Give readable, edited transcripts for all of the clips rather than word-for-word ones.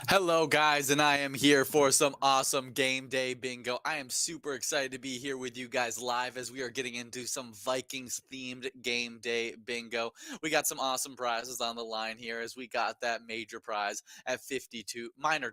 Hello, guys, and I am here for some awesome game day bingo. I am super excited to be here with you guys live as we are getting into some Vikings themed game day bingo. We got some awesome prizes on the line here as we got that major prize at 52 minor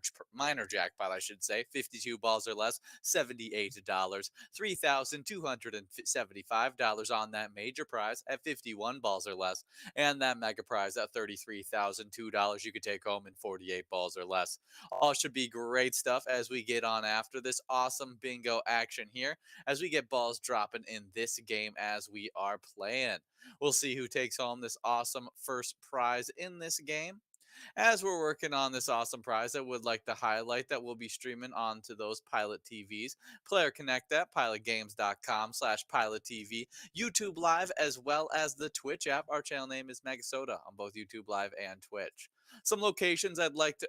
jackpot, I should say, 52 balls or less, $78, $3,275 on that major prize at 51 balls or less, and that mega prize at $33,002 you could take home in 48 balls or less. All should be great stuff as we get on after this awesome bingo action here as we get balls dropping in this game as we are playing. We'll see who takes home this awesome first prize in this game. As we're working on this awesome prize, I would like to highlight that we'll be streaming onto those Pilot TVs, Player Connect at pilotgames.com/PilotTV, YouTube Live, as well as the Twitch app. Our channel name is MegaSota on both YouTube Live and Twitch. Some locations I'd like to,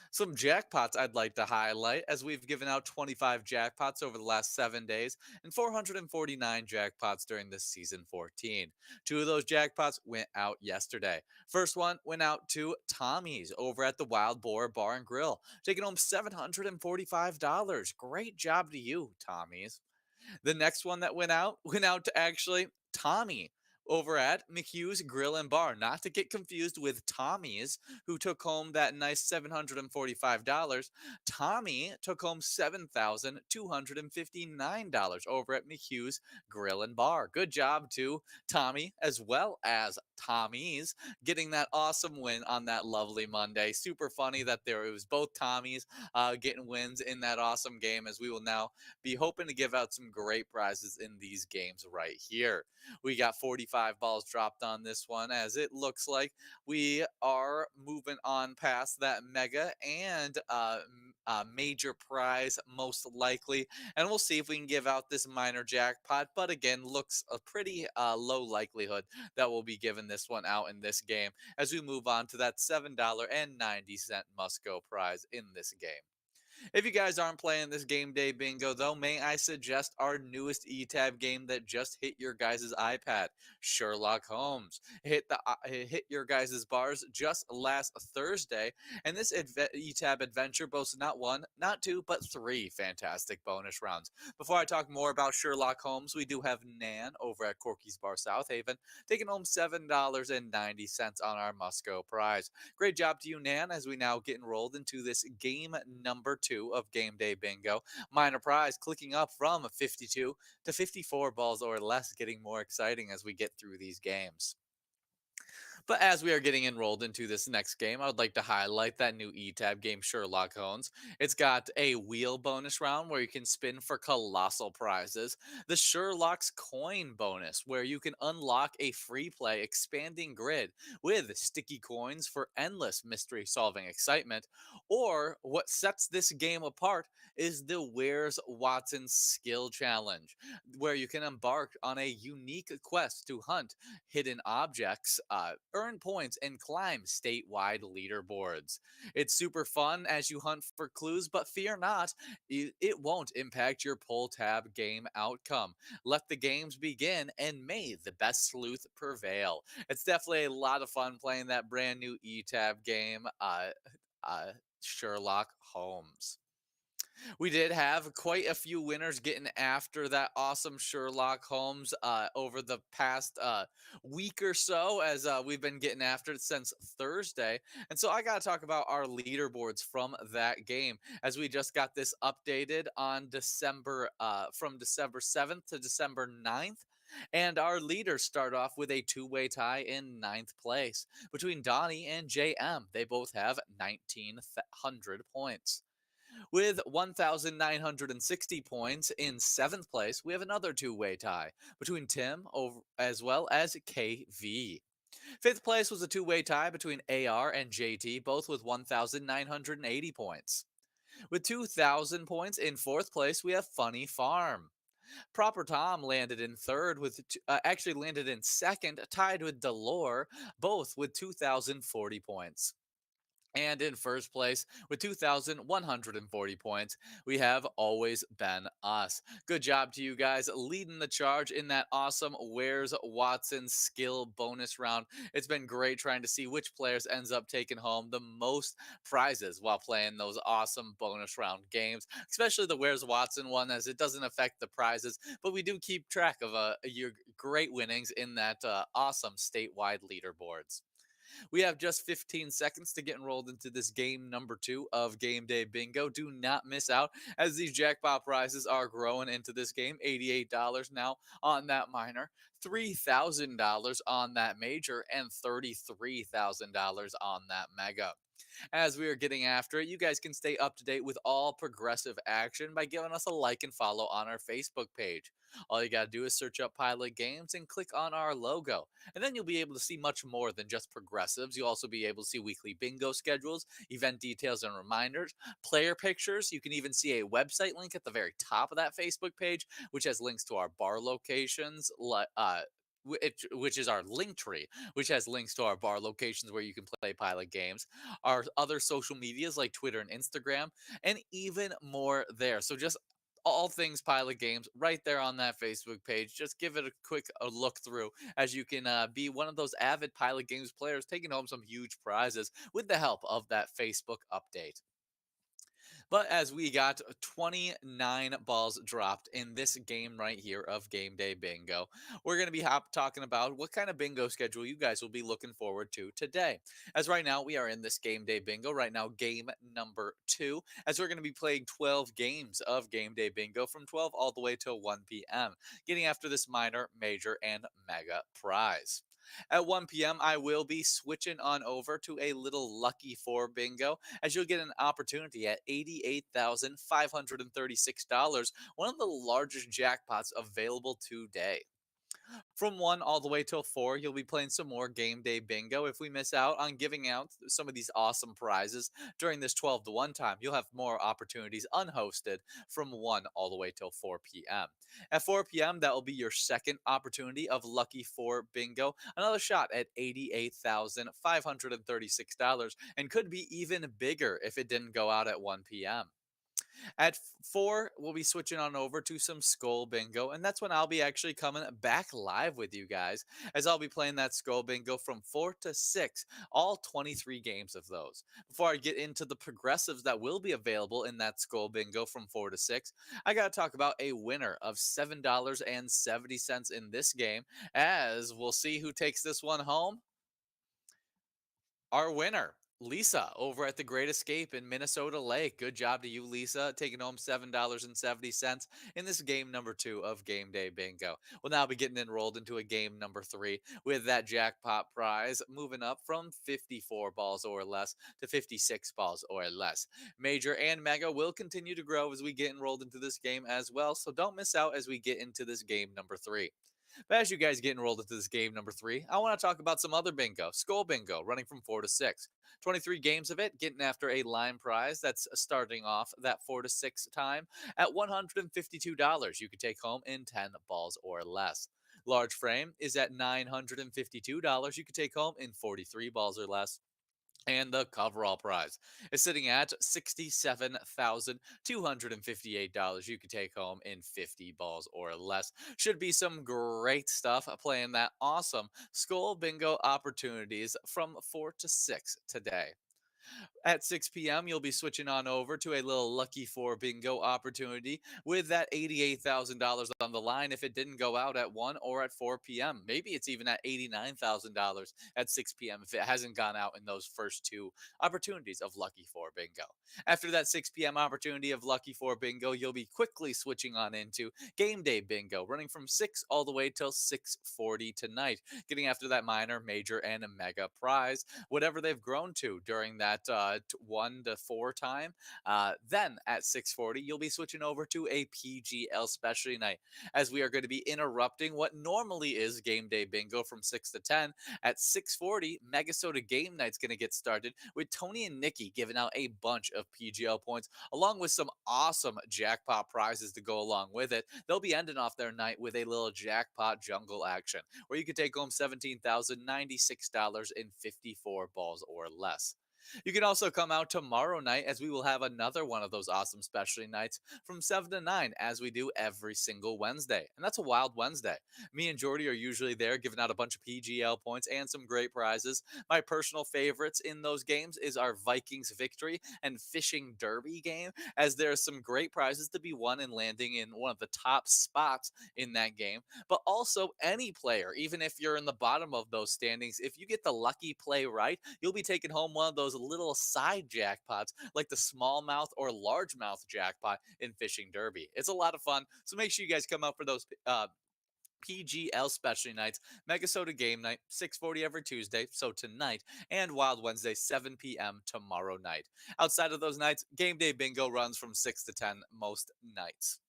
some jackpots I'd like to highlight as we've given out 25 jackpots over the last 7 days and 449 jackpots during this season 14. Two of those jackpots went out yesterday. First one went out to Tommy's over at the Wild Boar Bar and Grill, taking home $745. Great job to you, Tommy's. The next one that went out to actually Tommy over at McHugh's Grill and Bar, not to get confused with Tommy's, who took home that nice $745. Tommy took home $7,259 over at McHugh's Grill and Bar. Good job to Tommy as well as Tommy's getting that awesome win on that lovely Monday. Super funny that it was both Tommy's getting wins in that awesome game as we will now be hoping to give out some great prizes in these games right here. We got 45 balls dropped on this one as it looks like we are moving on past that mega and major prize most likely. And we'll see if we can give out this minor jackpot. But again, looks a pretty low likelihood that we'll be giving this one out in this game as we move on to that $7.90 must go prize in this game. If you guys aren't playing this game day bingo, though, may I suggest our newest eTab game that just hit your guys' iPad, Sherlock Holmes. Hit your guys' bars just last Thursday, and this eTab adventure boasts not one, not two, but three fantastic bonus rounds. Before I talk more about Sherlock Holmes, we do have Nan over at Corky's Bar South Haven taking home $7.90 on our Musco prize. Great job to you, Nan, as we now get enrolled into this game number two of Game Day Bingo. Minor prize clicking up from 52 to 54 balls or less, getting more exciting as we get through these games. But as we are getting enrolled into this next game, I would like to highlight that new eTab game, Sherlock Holmes. It's got a wheel bonus round where you can spin for colossal prizes, the Sherlock's coin bonus, where you can unlock a free play expanding grid with sticky coins for endless mystery solving excitement, or what sets this game apart is the Where's Watson skill challenge, where you can embark on a unique quest to hunt hidden objects, earn points, and climb statewide leaderboards. It's super fun as you hunt for clues, but fear not, it won't impact your pull tab game outcome. Let the games begin, and may the best sleuth prevail. It's definitely a lot of fun playing that brand new eTab game, Sherlock Holmes. We did have quite a few winners getting after that awesome Sherlock Holmes over the past week or so, as we've been getting after it since Thursday. And so I got to talk about our leaderboards from that game, as we just got this updated on from December 7th to December 9th. And our leaders start off with a two-way tie in ninth place between Donnie and JM. They both have 1,900 points. With 1,960 points in seventh place, we have another two-way tie between Tim as well as KV. Fifth place was a two-way tie between AR and JT, both with 1,980 points. With 2,000 points in fourth place, we have Funny Farm. Proper Tom landed in third actually landed in second, tied with Delore, both with 2,040 points. And in first place with 2,140 points, we have always been us. Good job to you guys leading the charge in that awesome Where's Watson skill bonus round. It's been great trying to see which players ends up taking home the most prizes while playing those awesome bonus round games, especially the Where's Watson one, as it doesn't affect the prizes, but we do keep track of your great winnings in that awesome statewide leaderboards. We have just 15 seconds to get enrolled into this game number 2 of Game Day Bingo. Do not miss out as these jackpot prizes are growing into this game. $88 now on that minor, $3,000 on that major, and $33,000 on that mega. As we are getting after it, you guys can stay up to date with all progressive action by giving us a like and follow on our Facebook page. All you got to do is search up Pilot Games and click on our logo. And then you'll be able to see much more than just progressives. You'll also be able to see weekly bingo schedules, event details and reminders, player pictures. You can even see a website link at the very top of that Facebook page, which has links to our bar locations, which is our link tree, which has links to our bar locations where you can play Pilot Games, our other social medias like Twitter and Instagram, and even more there. So just all things Pilot Games right there on that Facebook page. Just give it a quick look through as you can be one of those avid Pilot Games players taking home some huge prizes with the help of that Facebook update. But as we got 29 balls dropped in this game right here of Game Day Bingo, we're going to be talking about what kind of bingo schedule you guys will be looking forward to today. As right now, we are in this Game Day Bingo, right now, game number 2, as we're going to be playing 12 games of Game Day Bingo from 12 all the way till 1 p.m., getting after this minor, major, and mega prize. At 1 p.m., I will be switching on over to a little Lucky 4 bingo, as you'll get an opportunity at $88,536, one of the largest jackpots available today. From 1 all the way till 4, you'll be playing some more Game Day Bingo. If we miss out on giving out some of these awesome prizes during this 12 to 1 time, you'll have more opportunities unhosted from 1 all the way till 4 p.m. At 4 p.m., that will be your second opportunity of Lucky 4 Bingo, another shot at $88,536, and could be even bigger if it didn't go out at 1 p.m. At 4, we'll be switching on over to some Skull Bingo, and that's when I'll be actually coming back live with you guys, as I'll be playing that Skull Bingo from 4 to 6, all 23 games of those. Before I get into the progressives that will be available in that Skull Bingo from 4 to 6, I got to talk about a winner of $7.70 in this game, as we'll see who takes this one home. Our winner, Lisa, over at the Great Escape in Minnesota Lake. Good job to you, Lisa, taking home $7.70 in this game number 2 of Game Day Bingo. We'll now be getting enrolled into a game number 3 with that jackpot prize moving up from 54 balls or less to 56 balls or less. Major and Mega will continue to grow as we get enrolled into this game as well, so don't miss out as we get into this game number 3. But as you guys get enrolled into this game number 3, I want to talk about some other bingo, Skull Bingo, running from 4 to 6. 23 games of it, getting after a line prize that's starting off that 4 to 6 time at $152. You could take home in 10 balls or less. Large frame is at $952. You could take home in 43 balls or less. And the coverall prize is sitting at $67,258. You could take home in 50 balls or less. Should be some great stuff playing that awesome Skull Bingo opportunities from 4 to 6 today. At 6 p.m., you'll be switching on over to a little Lucky 4 bingo opportunity with that $88,000 on the line if it didn't go out at 1 or at 4 p.m. Maybe it's even at $89,000 at 6 p.m. if it hasn't gone out in those first 2 opportunities of Lucky 4 bingo. After that 6 p.m. opportunity of Lucky 4 bingo, you'll be quickly switching on into Game Day Bingo, running from 6 all the way till 6:40 tonight, getting after that minor, major, and a mega prize, whatever they've grown to during that 1 to 4 time. Then at 6:40, you'll be switching over to a PGL specialty night, as we are going to be interrupting what normally is Game Day Bingo from 6 to 10. At 6:40, MegaSota Game Night's going to get started with Tony and Nikki giving out a bunch of PGL points, along with some awesome jackpot prizes to go along with it. They'll be ending off their night with a little jackpot jungle action, where you could take home $17,096 in 54 balls or less. You can also come out tomorrow night as we will have another one of those awesome specialty nights from 7 to 9 as we do every single Wednesday. And that's a wild Wednesday. Me and Jordy are usually there giving out a bunch of PGL points and some great prizes. My personal favorites in those games is our Vikings victory and fishing derby game, as there are some great prizes to be won in landing in one of the top spots in that game. But also, any player, even if you're in the bottom of those standings, if you get the lucky play right, you'll be taking home one of those little side jackpots like the smallmouth or largemouth jackpot in fishing derby. It's a lot of fun. So make sure you guys come out for those PGL specialty nights, MegaSota game night, 6:40 every Tuesday, so tonight, and Wild Wednesday, 7 p.m. tomorrow night. Outside of those nights, game day bingo runs from 6 to 10 most nights.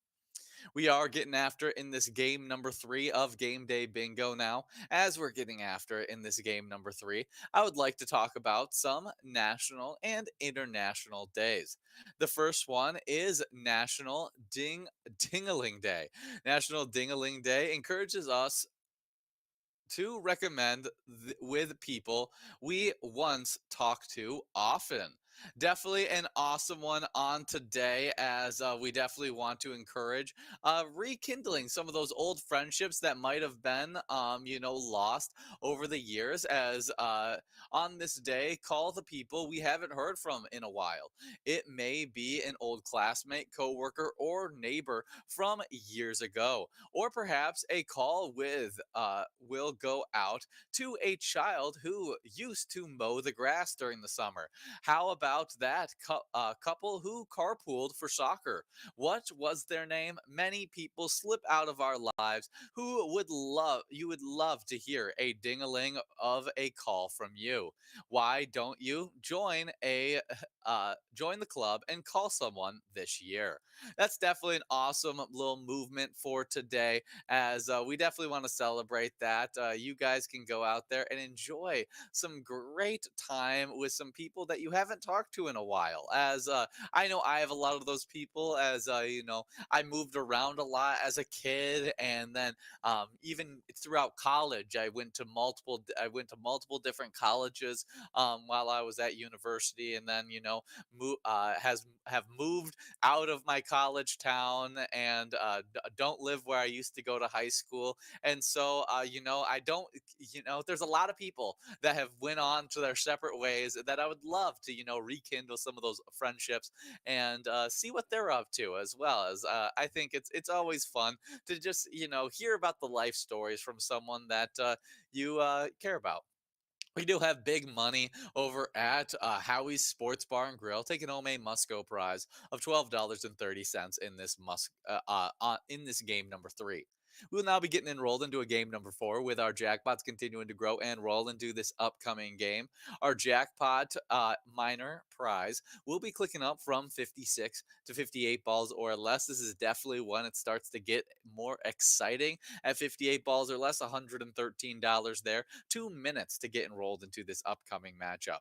We are getting after in this game number 3 of Game Day Bingo now. As we're getting after in this game number 3, I would like to talk about some national and international days. The first one is National Dingaling Day. National Dingaling Day encourages us to recommend with people we once talked to often. Definitely an awesome one on today, as we definitely want to encourage rekindling some of those old friendships that might have been, lost over the years. As on this day, call the people we haven't heard from in a while. It may be an old classmate, coworker, or neighbor from years ago, or perhaps a call with will go out to a child who used to mow the grass during the summer. How about that couple who carpooled for soccer? What was their name? Many people slip out of our lives who would love to hear a ding-a-ling of a call from you. Why don't you join the club and call someone this year? That's definitely an awesome little movement for today, as we definitely want to celebrate that. You guys can go out there and enjoy some great time with some people that you haven't talked to in a while. As I know I have a lot of those people, as I moved around a lot as a kid, and then even throughout college, I went to multiple different colleges while I was at university, and then has have moved out of my college town, and don't live where I used to go to high school. And so, I don't, there's a lot of people that have went on to their separate ways that I would love to, rekindle some of those friendships and see what they're up to, as well as I think it's always fun to just, hear about the life stories from someone that you care about. We do have big money over at Howie's Sports Bar and Grill, taking home a Musco prize of $12.30 in this in this game number 3. We will now be getting enrolled into a game number 4, with our jackpots continuing to grow and roll into this upcoming game. Our jackpot minor prize will be clicking up from 56 to 58 balls or less. This is definitely when it starts to get more exciting. At 58 balls or less, $113 there. 2 minutes to get enrolled into this upcoming matchup.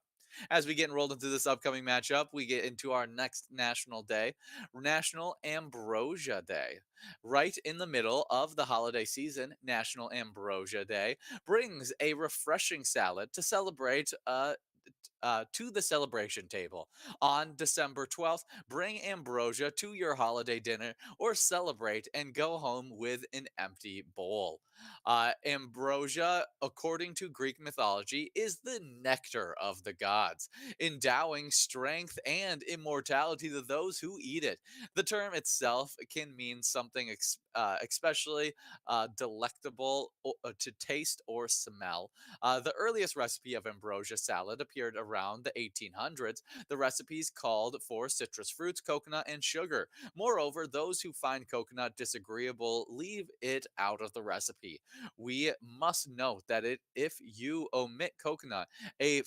As we get enrolled into this upcoming matchup, we get into our next national day, National Ambrosia Day. Right in the middle of the holiday season, National Ambrosia Day brings a refreshing salad to celebrate to the celebration table. On December 12th, bring ambrosia to your holiday dinner or celebrate and go home with an empty bowl. Ambrosia, according to Greek mythology, is the nectar of the gods, endowing strength and immortality to those who eat it. The term itself can mean something especially delectable to taste or smell. The earliest recipe of ambrosia salad appeared around the 1800s. The recipes called for citrus fruits, coconut, and sugar. Moreover, those who find coconut disagreeable leave it out of the recipe. We must note that if you omit coconut, a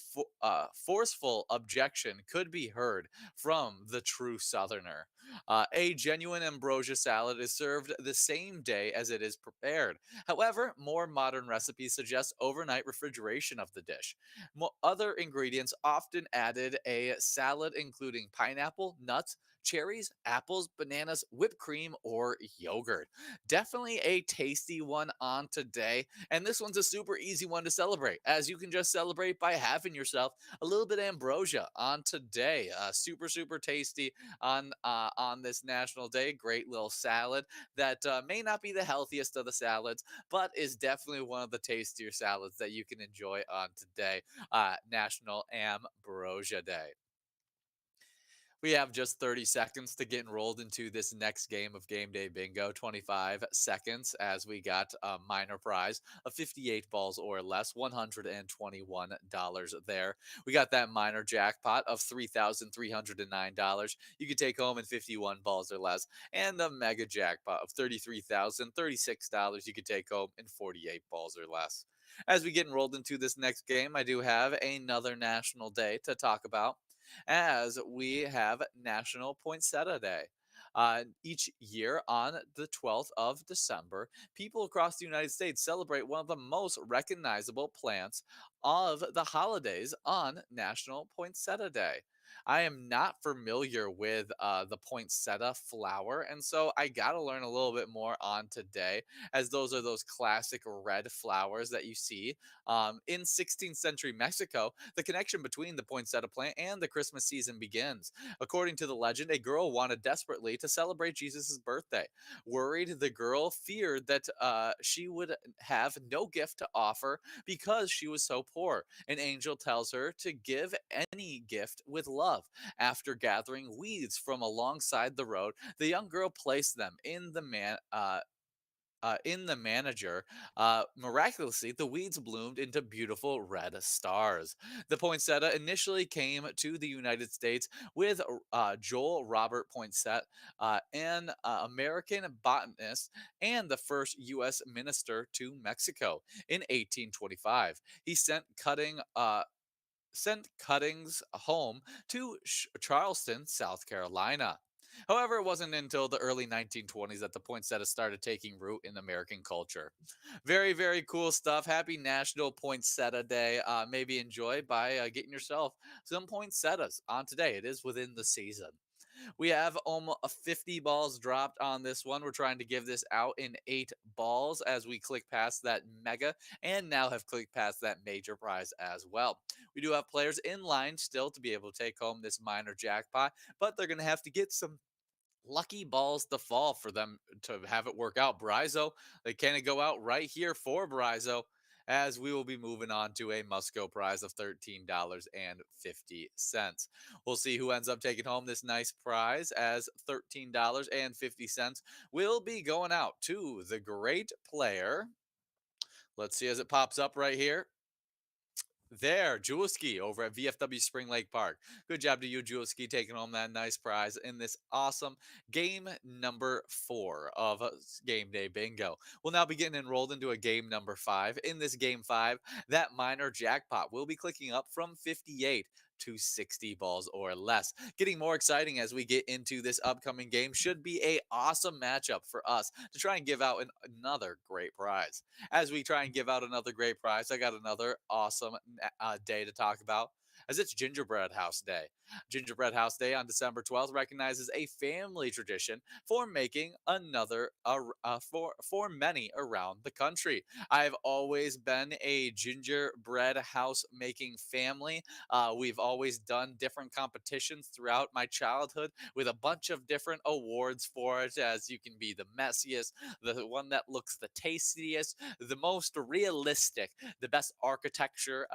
forceful objection could be heard from the true Southerner. A genuine ambrosia salad is served the same day as it is prepared. However, more modern recipes suggest overnight refrigeration of the dish. Other ingredients often added a salad including pineapple, nuts, cherries, apples, bananas, whipped cream, or yogurt. Definitely a tasty one on today. And this one's a super easy one to celebrate, as you can just celebrate by having yourself a little bit of ambrosia on today. Super, super tasty on this national day. Great little salad that may not be the healthiest of the salads, but is definitely one of the tastier salads that you can enjoy on today, National Ambrosia Day. We have just 30 seconds to get enrolled into this next game of Game Day Bingo. 25 seconds as we got a minor prize of 58 balls or less, $121 there. We got that minor jackpot of $3,309. You could take home in 51 balls or less, and the mega jackpot of $33,036. You could take home in 48 balls or less. As we get enrolled into this next game, I do have another national day to talk about, as we have National Poinsettia Day. Each year on the 12th of December, people across the United States celebrate one of the most recognizable plants of the holidays on National Poinsettia Day. I am not familiar with the poinsettia flower, and so I got to learn a little bit more on today, as those are those classic red flowers that you see in 16th century Mexico. The connection between the poinsettia plant and the Christmas season begins. According to the legend, a girl wanted desperately to celebrate Jesus' birthday. Worried, the girl feared that she would have no gift to offer because she was so poor. An angel tells her to give any gift with love. After gathering weeds from alongside the road, the young girl placed them in the manager. Miraculously, the weeds bloomed into beautiful red stars. The poinsettia initially came to the United States with Joel Robert Poinsett, an American botanist and the first U.S. minister to Mexico in 1825. He sent cuttings home to Charleston, South Carolina. However, it wasn't until the early 1920s that the poinsettia started taking root in American culture. Very, very cool stuff. Happy National Poinsettia Day. Maybe enjoy by getting yourself some poinsettias on today. It is within the season. We have almost 50 balls dropped on this one. We're trying to give this out in 8 balls as we click past that mega and now have clicked past that major prize as well. We do have players in line still to be able to take home this minor jackpot, but they're going to have to get some lucky balls to fall for them to have it work out. Brizo, they can't go out right here for Brizo, as we will be moving on to a Musco prize of $13.50. We'll see who ends up taking home this nice prize, as $13.50 will be going out to the great player. Let's see as it pops up right here. There, Juleski over at VFW Spring Lake Park. Good job to you, Juleski, taking home that nice prize in this awesome game number 4 of Game Day Bingo. We'll now be getting enrolled into a game number 5. In this game 5, that minor jackpot will be clicking up from 58 to 60 balls or less. Getting more exciting as we get into this upcoming game. Should be a awesome matchup for us to try and give out another great prize. As we try and give out another great prize, I got another awesome day to talk about, as it's Gingerbread House Day. Gingerbread House Day on December 12th recognizes a family tradition for making another for many around the country. I've always been a gingerbread house making family. We've always done different competitions throughout my childhood with a bunch of different awards for it, as you can be the messiest, the one that looks the tastiest, the most realistic, the best architecture.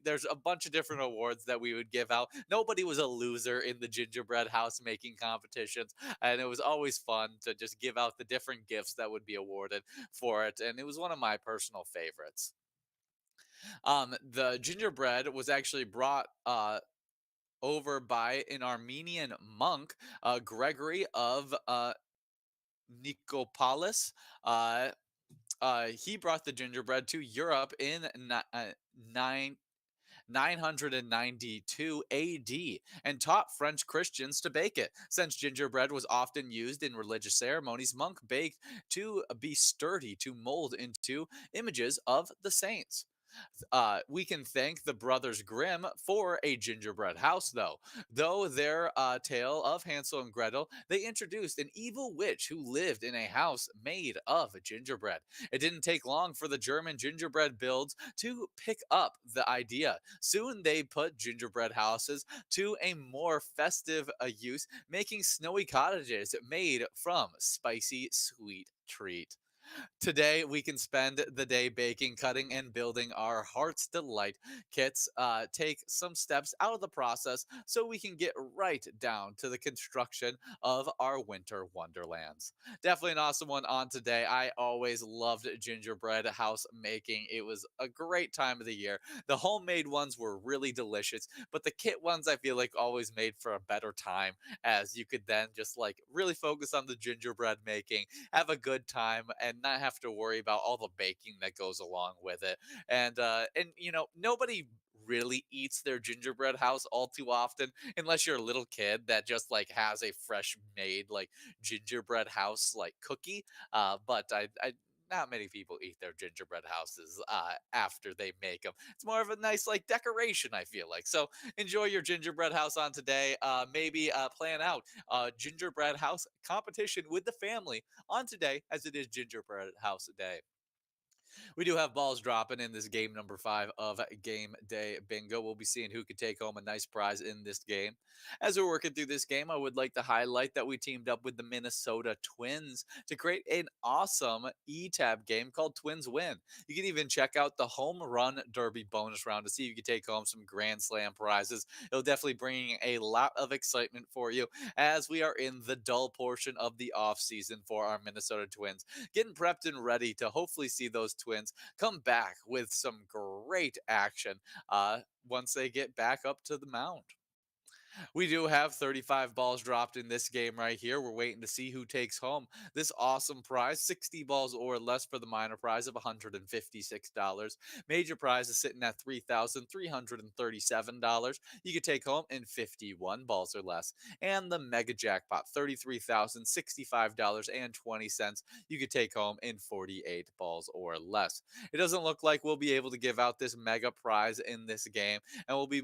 There's a bunch of different awards that we would give out. Nobody was a loser in the gingerbread house making competitions, and it was always fun to just give out the different gifts that would be awarded for it, and it was one of my personal favorites. The gingerbread was actually brought over by an Armenian monk, Gregory of Nicopolis. Uh, he brought the gingerbread to Europe in 992 AD and taught French Christians to bake it. Since gingerbread was often used in religious ceremonies, monk baked to be sturdy to mold into images of the saints. We can thank the Brothers Grimm for a gingerbread house, though. Though their tale of Hansel and Gretel, they introduced an evil witch who lived in a house made of gingerbread. It didn't take long for the German gingerbread builds to pick up the idea. Soon they put gingerbread houses to a more festive use, making snowy cottages made from spicy sweet treat. Today, we can spend the day baking, cutting, and building our heart's delight kits. Take some steps out of the process so we can get right down to the construction of our winter wonderlands. Definitely an awesome one on today. I always loved gingerbread house making. It was a great time of the year. The homemade ones were really delicious, but the kit ones I feel like always made for a better time, as you could then just like really focus on the gingerbread making, have a good time, and not have to worry about all the baking that goes along with it. And you know, nobody really eats their gingerbread house all too often unless you're a little kid that just like has a fresh made like gingerbread house like cookie. But I not many people eat their gingerbread houses after they make them. It's more of a nice like decoration, I feel like. So enjoy your gingerbread house on today. Maybe plan out a gingerbread house competition with the family on today, as it is gingerbread house day. We do have balls dropping in this game number 5 of Game Day Bingo. We'll be seeing who could take home a nice prize in this game. As we're working through this game, I would like to highlight that we teamed up with the Minnesota Twins to create an awesome E-Tab game called Twins Win. You can even check out the Home Run Derby bonus round to see if you can take home some Grand Slam prizes. It'll definitely bring a lot of excitement for you as we are in the dull portion of the off season for our Minnesota Twins, getting prepped and ready to hopefully see those Twins come back with some great action once they get back up to the mound. We do have 35 balls dropped in this game right here. We're waiting to see who takes home this awesome prize, 60 balls or less for the minor prize of $156. Major prize is sitting at $3,337. You could take home in 51 balls or less. And the mega jackpot, $33,065.20. You could take home in 48 balls or less. It doesn't look like we'll be able to give out this mega prize in this game, and we'll be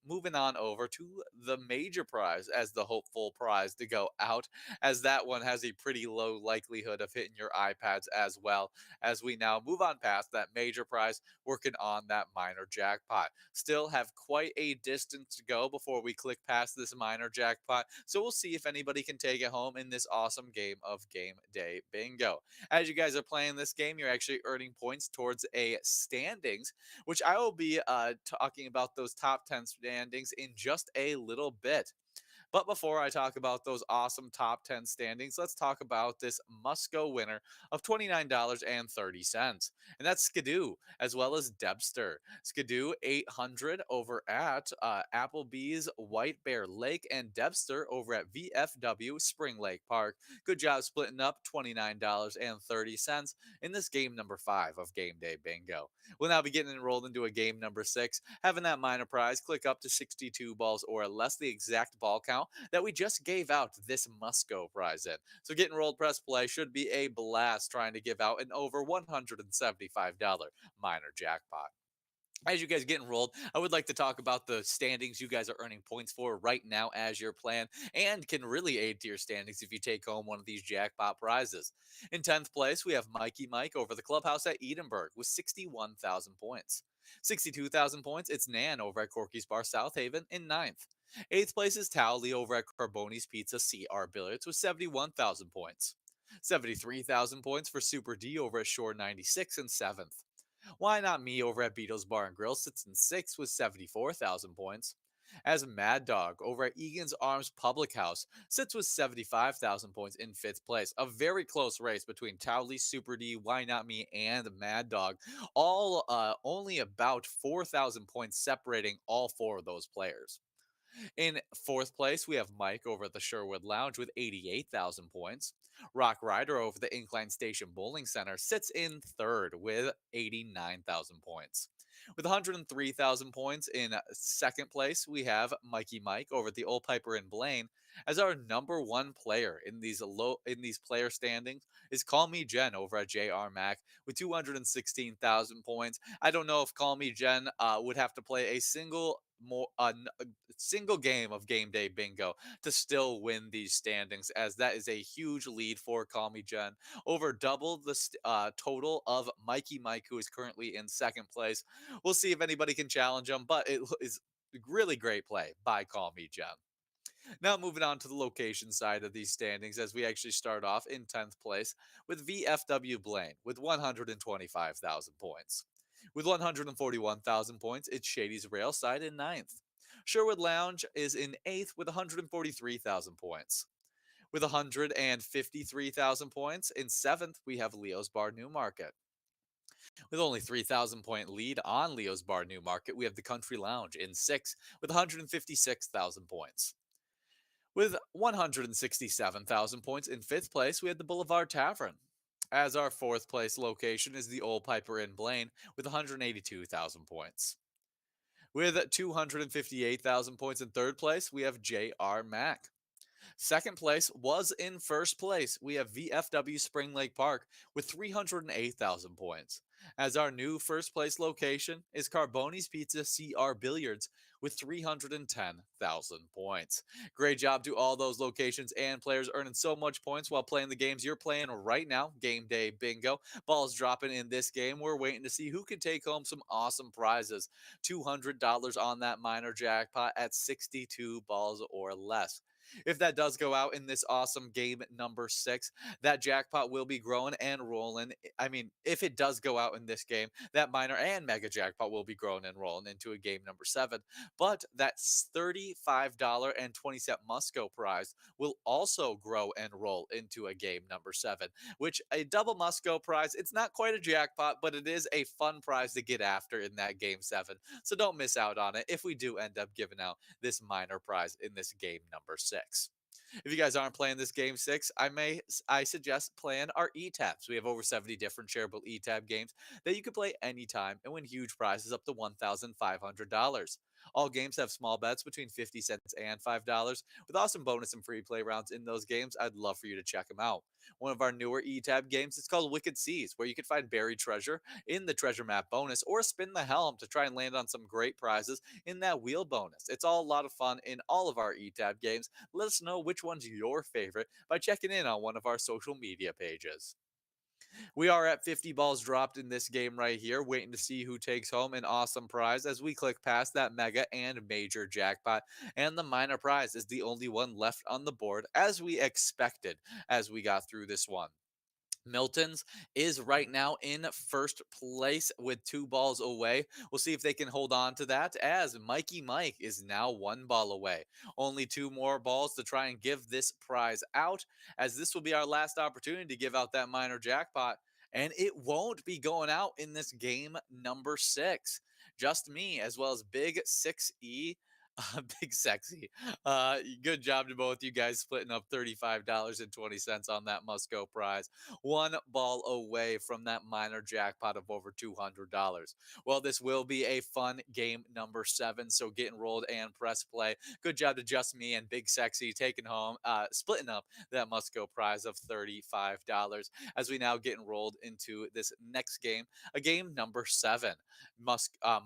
moving on over to the major prize as the hopeful prize to go out, as that one has a pretty low likelihood of hitting your iPads, as well as we now move on past that major prize, working on that minor jackpot. Still have quite a distance to go before we click past this minor jackpot, so we'll see if anybody can take it home in this awesome game of Game Day Bingo. As you guys are playing this game, you're actually earning points towards a standings, which I will be talking about those top 10 standings in just a little bit. But before I talk about those awesome top 10 standings, let's talk about this must-go winner of $29.30. And that's Skidoo, as well as Debster. Skidoo, 800 over at Applebee's White Bear Lake, and Debster over at VFW Spring Lake Park. Good job splitting up $29.30 in this game number 5 of Game Day Bingo. We'll now be getting enrolled into a game number 6, having that minor prize click up to 62 balls or less, the exact ball count that we just gave out this must-go prize in. So get enrolled, press play. Should be a blast trying to give out an over $175 minor jackpot. As you guys get enrolled, I would like to talk about the standings you guys are earning points for right now as your plan, and can really aid to your standings if you take home one of these jackpot prizes. In 10th place, we have Mikey Mike over the clubhouse at Edinburgh with 61,000 points. 62,000 points, it's Nan over at Corky's Bar South Haven in 9th. 8th place is Towley over at Carboni's Pizza CR Billiards with 71,000 points. 73,000 points for Super D over at Shore 96 in 7th. Why Not Me over at Beatles Bar and Grill sits in 6th with 74,000 points. As Mad Dog over at Egan's Arms Public House sits with 75,000 points in 5th place. A very close race between Towley, Super D, Why Not Me, and Mad Dog. All only about 4,000 points separating all 4 of those players. In 4th place, we have Mike over at the Sherwood Lounge with 88,000 points. Rock Rider over the Incline Station Bowling Center sits in 3rd with 89,000 points. With 103,000 points in second place, we have Mikey Mike over at the Old Piper in Blaine. As our number one player in these player standings is Call Me Jen over at JR Mac with 216,000 points. I don't know if Call Me Jen would have to play a single game of game day bingo to still win these standings, as that is a huge lead for Call Me Jen, over double the total of Mikey Mike, who is currently in second place. We'll see if anybody can challenge him, but it is really great play by Call Me Jen. Now, moving on to the location side of these standings, as we actually start off in 10th place with VFW Blaine with 125,000 points. With 141,000 points, it's Shady's Railside in ninth. Sherwood Lounge is in 8th with 143,000 points. With 153,000 points, in 7th, we have Leo's Bar Newmarket. With only 3,000 point lead on Leo's Bar Newmarket, we have the Country Lounge in 6th with 156,000 points. With 167,000 points in 5th place, we had the Boulevard Tavern. As our 4th place location is the Old Piper in Blaine with 182,000 points. With 258,000 points in 3rd place, we have JR Mack. Second place was in first place. We have VFW Spring Lake Park with 308,000 points. As our new first place location is Carboni's Pizza CR Billiards with 310,000 points. Great job to all those locations and players earning so much points while playing the games you're playing right now. Game day bingo. Balls dropping in this game. We're waiting to see who can take home some awesome prizes. $200 on that minor jackpot at 62 balls or less. If that does go out in this awesome game number 6, that jackpot will be growing and rolling. I mean, if it does go out in this game, that minor and mega jackpot will be growing and rolling into a game number 7. But that $35.20 Musco prize will also grow and roll into a game number 7, which a double Musco prize, it's not quite a jackpot, but it is a fun prize to get after in that game 7. So don't miss out on it if we do end up giving out this minor prize in this game number 6. If you guys aren't playing this game 6, I suggest playing our E-tabs. We have over 70 different shareable E-tab games that you can play anytime and win huge prizes up to $1,500. All games have small bets between 50 cents and $5 with awesome bonus and free play rounds in those games. I'd love for you to check them out. One of our newer E-tab games is called Wicked Seas, where you can find buried treasure in the treasure map bonus or spin the helm to try and land on some great prizes in that wheel bonus. It's all a lot of fun in all of our E-tab games. Let us know which one's your favorite by checking in on one of our social media pages. We are at 50 balls dropped in this game right here, waiting to see who takes home an awesome prize as we click past that mega and major jackpot. And the minor prize is the only one left on the board, as we expected as we got through this one. Milton's is right now in first place with 2 balls away. We'll see if they can hold on to that, as Mikey Mike is now 1 ball away. Only 2 more balls to try and give this prize out, as this will be our last opportunity to give out that minor jackpot. And it won't be going out in this game number 6. Just me, as well as Big 6E. Big sexy. Good job to both you guys splitting up $35.20 on that Musco prize. 1 ball away from that minor jackpot of over $200. Well, this will be a fun game number 7, so get enrolled and press play. Good job to just me and Big Sexy taking home, splitting up that Musco prize of $35 as we now get enrolled into this next game, a game number 7.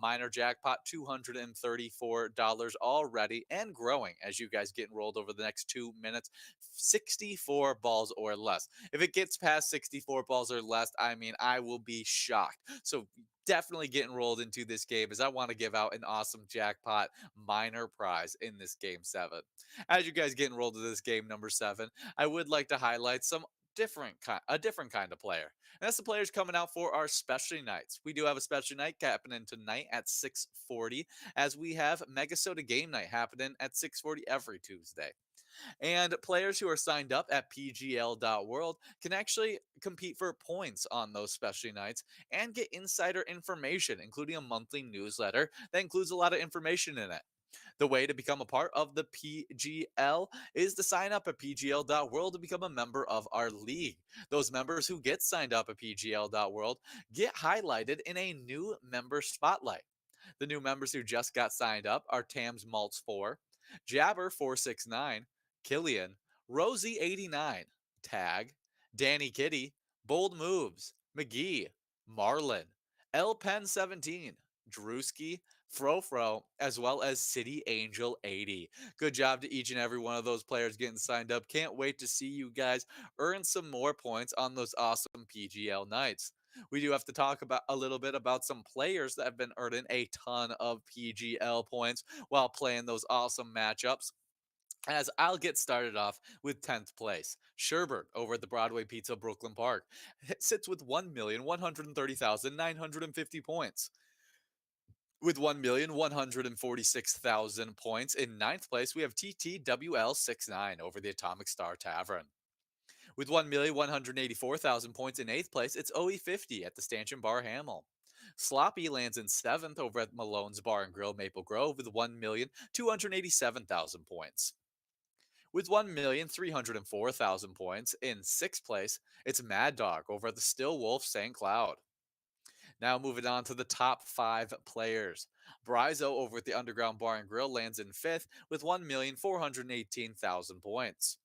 Minor jackpot $234 already and growing as you guys get enrolled over the next 2 minutes. 64 balls or less. If it gets past 64 balls or less, I mean, I will be shocked. So definitely get enrolled into this game, as I want to give out an awesome jackpot minor prize in this game 7. As you guys get enrolled into this game number 7, I would like to highlight a different kind of player. And that's the players coming out for our specialty nights. We do have a specialty night happening tonight at 6:40, as we have MegaSota game night happening at 6:40 every Tuesday. And players who are signed up at pgl.world can actually compete for points on those specialty nights and get insider information, including a monthly newsletter that includes a lot of information in it. The way to become a part of the PGL is to sign up at pgl.world to become a member of our league. Those members who get signed up at pgl.world get highlighted in a new member spotlight. The new members who just got signed up are Tams Maltz 4, Jabber 469, Killian, Rosie 89, Tag, Danny Kitty, Bold Moves, McGee, Marlin, L Pen 17, Drewski, Frofro, as well as City Angel 80. Good job to each and every one of those players getting signed up. Can't wait to see you guys earn some more points on those awesome PGL nights. We do have to talk about a little bit about some players that have been earning a ton of PGL points while playing those awesome matchups. As I'll get started off with 10th place, Sherbert over at the Broadway Pizza Brooklyn Park sits with 1,130,950 points. With 1,146,000 points in ninth place, we have TTWL69 over the Atomic Star Tavern. With 1,184,000 points in eighth place, it's OE50 at the Stanchion Bar Hamel. Sloppy lands in seventh over at Malone's Bar and Grill Maple Grove with 1,287,000 points. With 1,304,000 points in sixth place, it's Mad Dog over at the Still Wolf St. Cloud. Now moving on to the top 5 players. Brizo over at the Underground Bar and Grill lands in fifth with 1,418,000 points.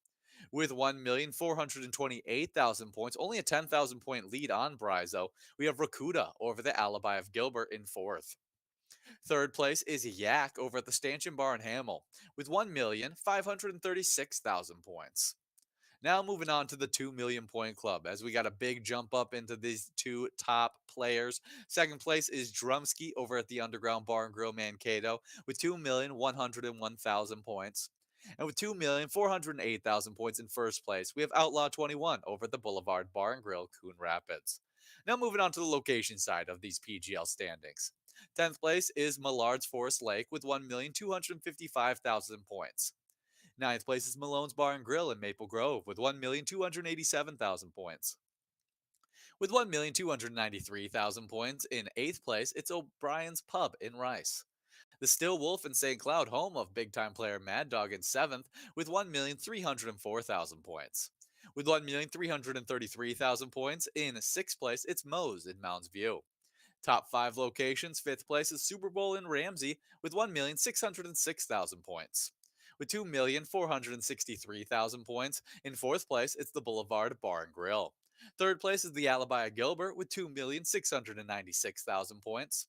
With 1,428,000 points, only a 10,000 point lead on Brizo, we have Rakuda over the Alibi of Gilbert in fourth. Third place is Yak over at the Stanchion Bar and Hamel with 1,536,000 points. Now moving on to the 2 million point club as we got a big jump up into these two top players. Second place is Drumski over at the Underground Bar and Grill Mankato with 2,101,000 points. And with 2,408,000 points in first place, we have Outlaw 21 over at the Boulevard Bar and Grill, Coon Rapids. Now moving on to the location side of these PGL standings. 10th place is Millard's Forest Lake with 1,255,000 points. Ninth place is Malone's Bar and Grill in Maple Grove with 1,287,000 points. With 1,293,000 points in eighth place, it's O'Brien's Pub in Rice. The Still Wolf in St. Cloud, home of big-time player Mad Dog in seventh with 1,304,000 points. With 1,333,000 points in sixth place, it's Moe's in Mounds View. Top 5 locations, fifth place is Super Bowl in Ramsey with 1,606,000 points. With 2,463,000 points in fourth place, it's the Boulevard Bar and Grill. Third place is the Alibi of Gilbert with 2,696,000 points.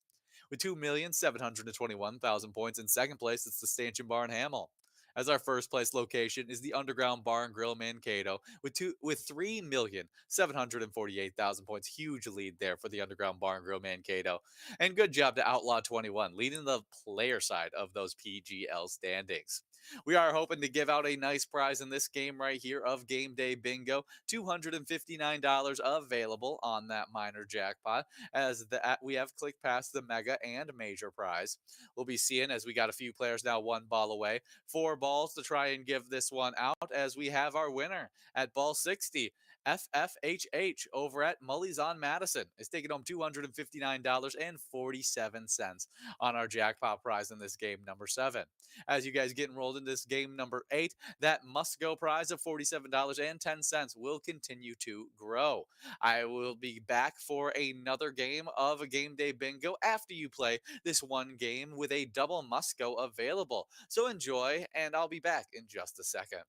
With 2,721,000 points in second place, it's the Stanchion Bar and Hamel. As our first place location is the Underground Bar and Grill Mankato with 3,748,000 points. Huge lead there for the Underground Bar and Grill Mankato. And good job to Outlaw 21 leading the player side of those PGL standings. We are hoping to give out a nice prize in this game right here of Game Day Bingo. $259 available on that minor jackpot as we have clicked past the mega and major prize. We'll be seeing as we got a few players now one ball away. 4 balls to try and give this one out as we have our winner at ball 60. FFHH over at Mully's on Madison is taking home $259.47 on our jackpot prize in this game number 7. As you guys get enrolled in this game number 8, that must-go prize of $47.10 will continue to grow. I will be back for another game of a Game Day Bingo after you play this one game with a double must-go available. So enjoy, and I'll be back in just a second.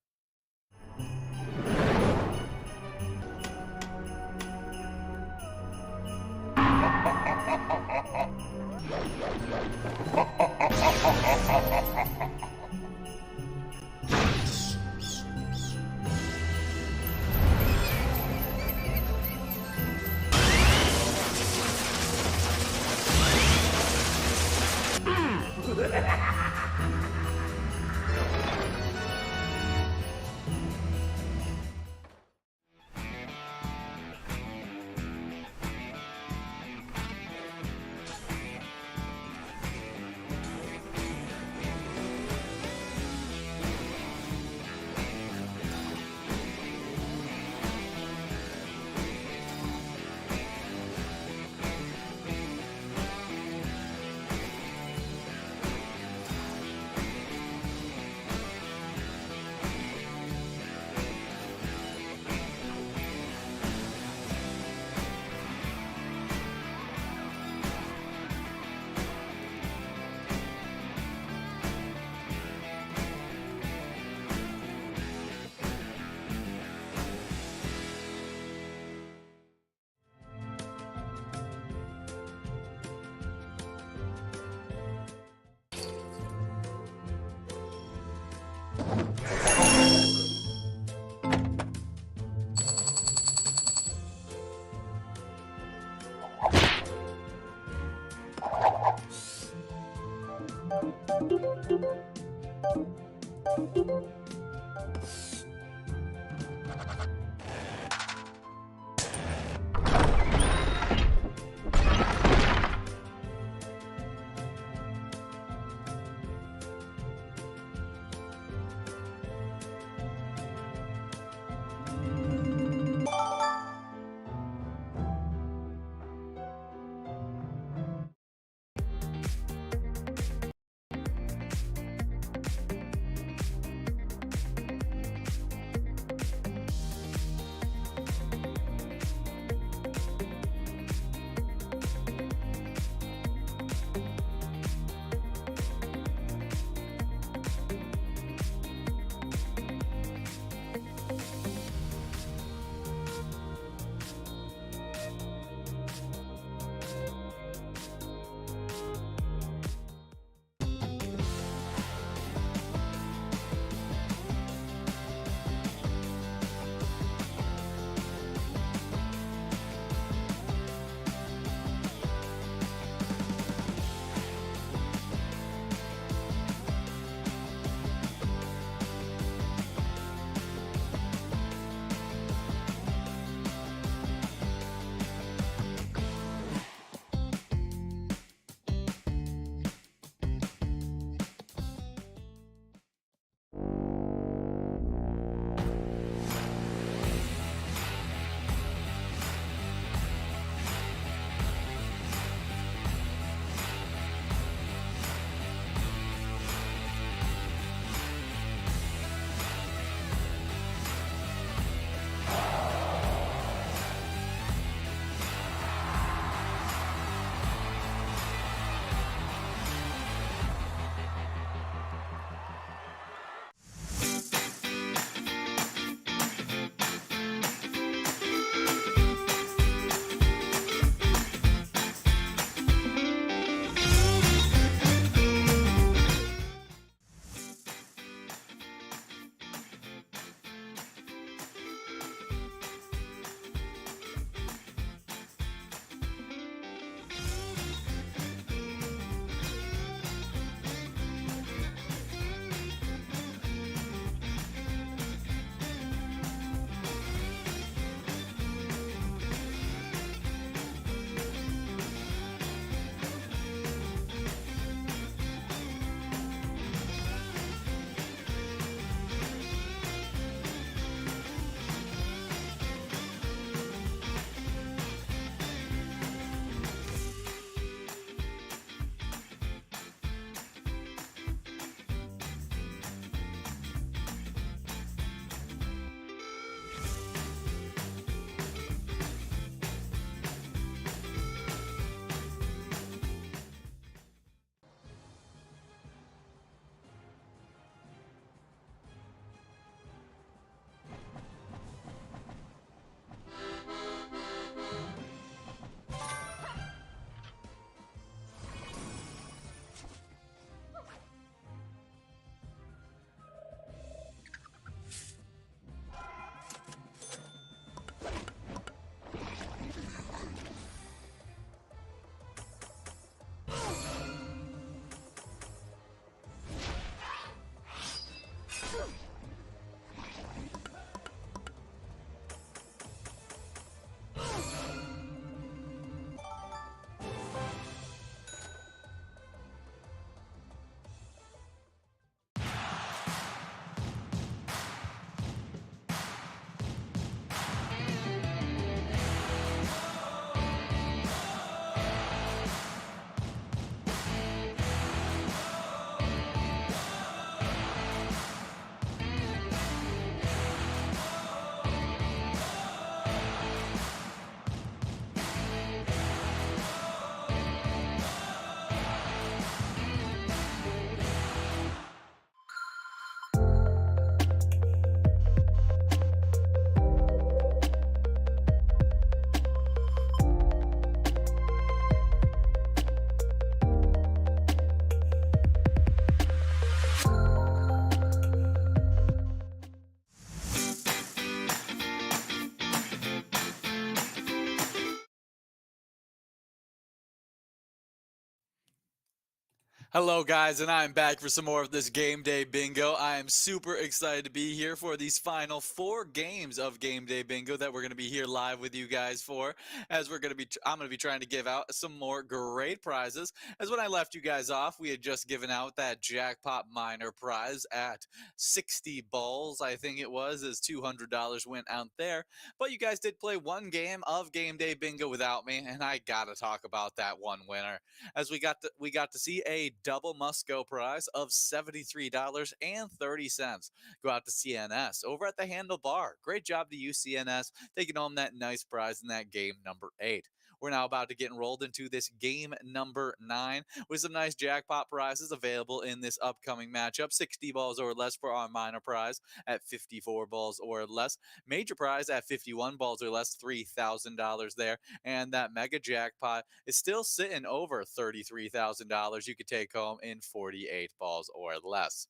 Hello, guys, and I'm back for some more of this game day bingo. I am super excited to be here for these final 4 games of game day bingo that we're going to be here live with you guys for. As I'm going to be trying to give out some more great prizes. As when I left you guys off, we had just given out that jackpot minor prize at 60 balls, I think it was, as $200 went out there. But you guys did play one game of game day bingo without me, and I got to talk about that one winner as we got to see a double must go prize of $73.30. Go out to CNS over at the handlebar. Great job to you, CNS, taking home that nice prize in that game number 8. We're now about to get enrolled into this game number 9 with some nice jackpot prizes available in this upcoming matchup. 60 balls or less for our minor prize at 54 balls or less. Major prize at 51 balls or less, $3,000 there. And that mega jackpot is still sitting over $33,000 you could take home in 48 balls or less.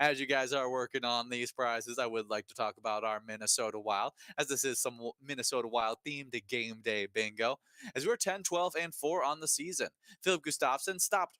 As you guys are working on these prizes, I would like to talk about our Minnesota Wild, as this is some Minnesota Wild themed game day bingo. As we're 10, 12, and 4 on the season, Philip Gustafsson stopped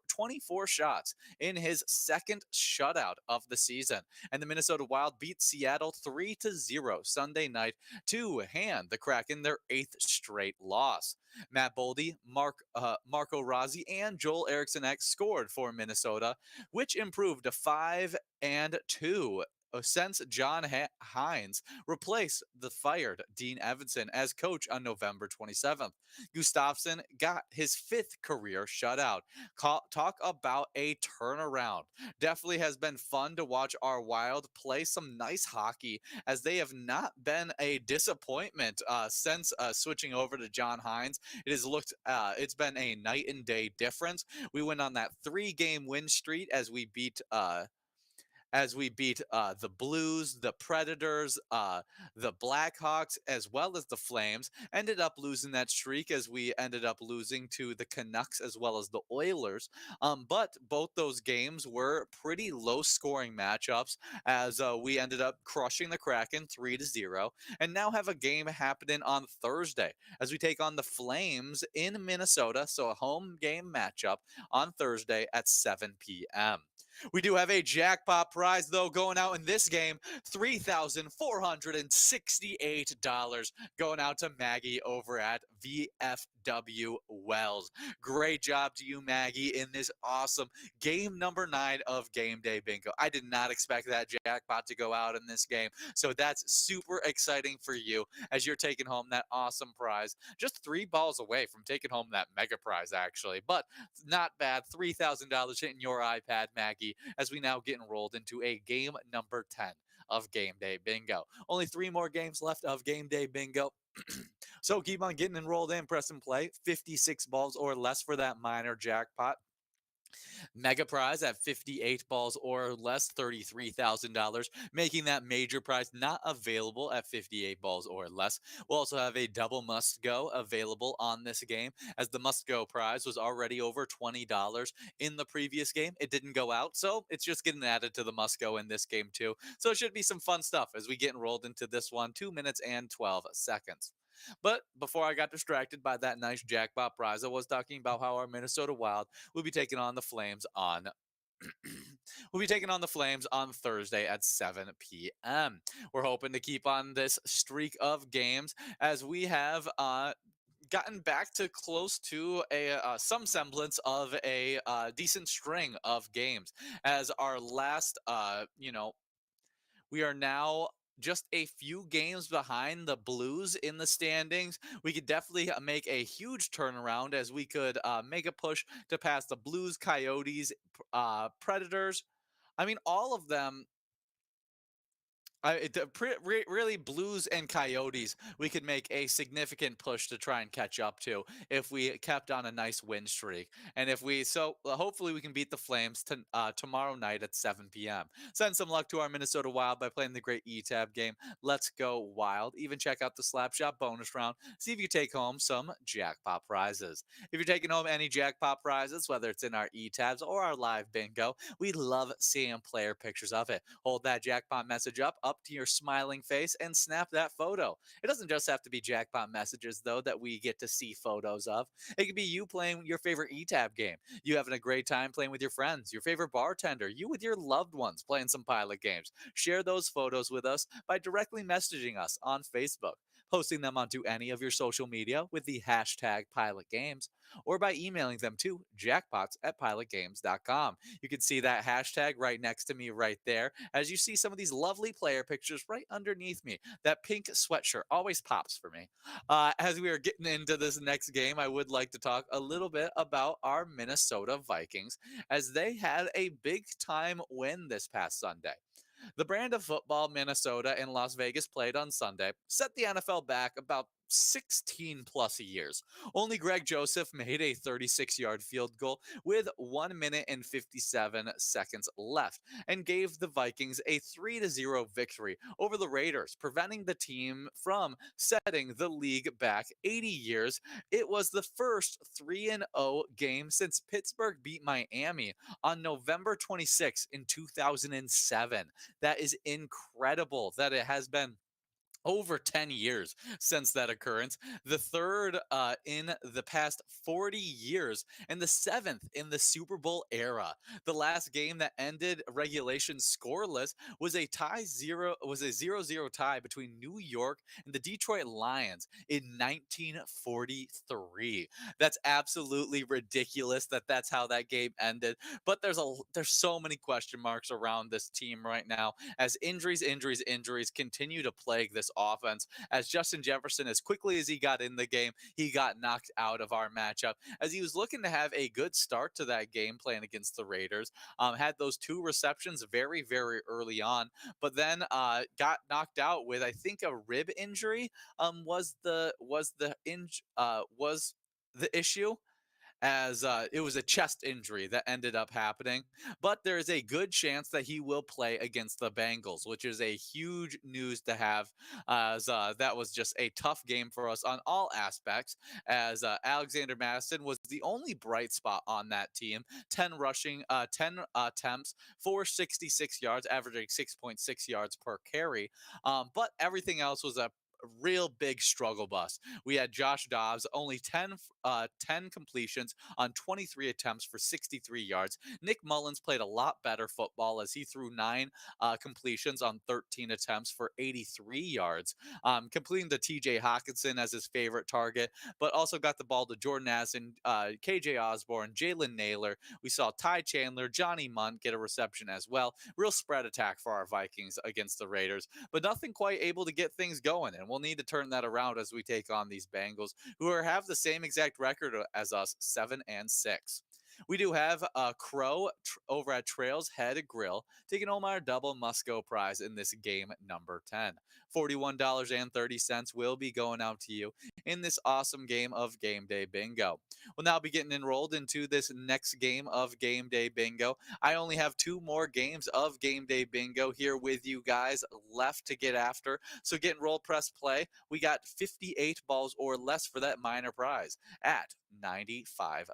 24 shots in his second shutout of the season, and the Minnesota Wild beat Seattle 3-0 Sunday night to hand the Kraken their 8th straight loss. Matt Boldy, Marco Rossi, and Joel Eriksson Ek scored for Minnesota, which improved to 5-2 since John Hines replaced the fired Dean Evanson as coach on November 27th. Gustafsson got his 5th career shutout. Talk about a turnaround. Definitely has been fun to watch our Wild play some nice hockey, as they have not been a disappointment since switching over to John Hines. It's been a night and day difference. We went on that 3-game win streak as we beat the Blues, the Predators, the Blackhawks, as well as the Flames. Ended up losing that streak as we ended up losing to the Canucks as well as the Oilers. But both those games were pretty low-scoring matchups as we ended up crushing the Kraken 3-0, and now have a game happening on Thursday as we take on the Flames in Minnesota. So a home game matchup on Thursday at 7 p.m. We do have a jackpot prize, though, going out in this game, $3,468 going out to Maggie over at VFW Wells. Great job to you, Maggie, in this awesome game number 9 of Game Day Bingo. I did not expect that jackpot to go out in this game, so that's super exciting for you as you're taking home that awesome prize. Just 3 balls away from taking home that mega prize, actually, but not bad. $3,000 hitting your iPad, Maggie, as we now get enrolled into a game number 10 of Game Day Bingo. Only 3 more games left of Game Day Bingo. So keep on getting enrolled in, press and play. 56 balls or less for that minor jackpot. Mega prize at 58 balls or less, $33,000, making that major prize not available at 58 balls or less. We'll also have a double must go available on this game, as the must go prize was already over $20 in the previous game. It didn't go out, so it's just getting added to the must go in this game too. So it should be some fun stuff as we get enrolled into this one. 2 minutes and 12 seconds. But before I got distracted by that nice jackpot prize, I was talking about how our Minnesota Wild will be taking on the Flames on we'll be taking on the Flames on Thursday at 7 p.m. We're hoping to keep on this streak of games as we have gotten back to close to a some semblance of a decent string of games. As our last, we are now just a few games behind the Blues in the standings. We could definitely make a huge turnaround, as we could make a push to pass the Blues, Coyotes, Predators. I mean, all of them. Really, Blues and Coyotes, we could make a significant push to try and catch up to if we kept on a nice win streak. And if we, so hopefully we can beat the Flames tomorrow night at 7 p.m. Send some luck to our Minnesota Wild by playing the great E-Tab game. Let's go Wild. Even check out the Slapshot bonus round. See if you take home some jackpot prizes. If you're taking home any jackpot prizes, whether it's in our E-Tabs or our live bingo, we love seeing player pictures of it. Hold that jackpot message up up to your smiling face and snap that photo. It doesn't just have to be jackpot messages, though, that we get to see photos of. It could be you playing your favorite ETAB game, you having a great time playing with your friends, your favorite bartender, you with your loved ones playing some pilot games. Share those photos with us by directly messaging us on Facebook, posting them onto any of your social media with the hashtag Pilot Games, or by emailing them to jackpots@pilotgames.com. You can see that hashtag right next to me right there as you see some of these lovely player pictures right underneath me. That pink sweatshirt always pops for me. As we are getting into this next game, I would like to talk a little bit about our Minnesota Vikings as they had a big time win this past Sunday. The brand of football Minnesota and Las Vegas played on Sunday set the NFL back about 16 plus years. Only Greg Joseph made a 36-yard field goal with 1 minute and 57 seconds left and gave the Vikings a 3-0 victory over the Raiders, preventing the team from setting the league back 80 years. It was the first 3-0 game since Pittsburgh beat Miami on November 26 in 2007. That is incredible that it has been over 10 years since that occurrence, the third in the past 40 years, and the seventh in the Super Bowl era. The last game that ended regulation scoreless was a 0-0 tie between New York and the Detroit Lions in 1943. That's absolutely ridiculous that that's how that game ended. But there's so many question marks around this team right now as injuries continue to plague this offense. As Justin Jefferson, as quickly as he got in the game, he got knocked out of our matchup as he was looking to have a good start to that game playing against the Raiders. Had those two receptions very early on, but then got knocked out with, I think, a rib injury. Was the issue, as it was a chest injury that ended up happening. But there is a good chance that he will play against the Bengals, which is a huge news to have, as that was just a tough game for us on all aspects, as Alexander Madison was the only bright spot on that team. 10 attempts for 66 yards, averaging 6.6 yards per carry. But everything else was a real big struggle bus. We had Josh Dobbs, only 10 completions on 23 attempts for 63 yards. Nick Mullins played a lot better football as he threw 9 completions on 13 attempts for 83 yards, completing the TJ Hawkinson as his favorite target, but also got the ball to Jordan Addison, KJ Osborne, Jalen Naylor. We saw Ty Chandler, Johnny Munt get a reception as well. Real spread attack for our Vikings against the Raiders, but nothing quite able to get things going. And we'll need to turn that around as we take on these Bengals, who have the same exact record as us, 7-6. We do have Crow over at Trails Head Grill taking home our double Musco prize in this game number 10. $41.30 will be going out to you in this awesome game of Game Day Bingo. We'll now be getting enrolled into this next game of Game Day Bingo. I only have 2 more games of Game Day Bingo here with you guys left to get after. So get enrolled, press play. We got 58 balls or less for that minor prize at $95.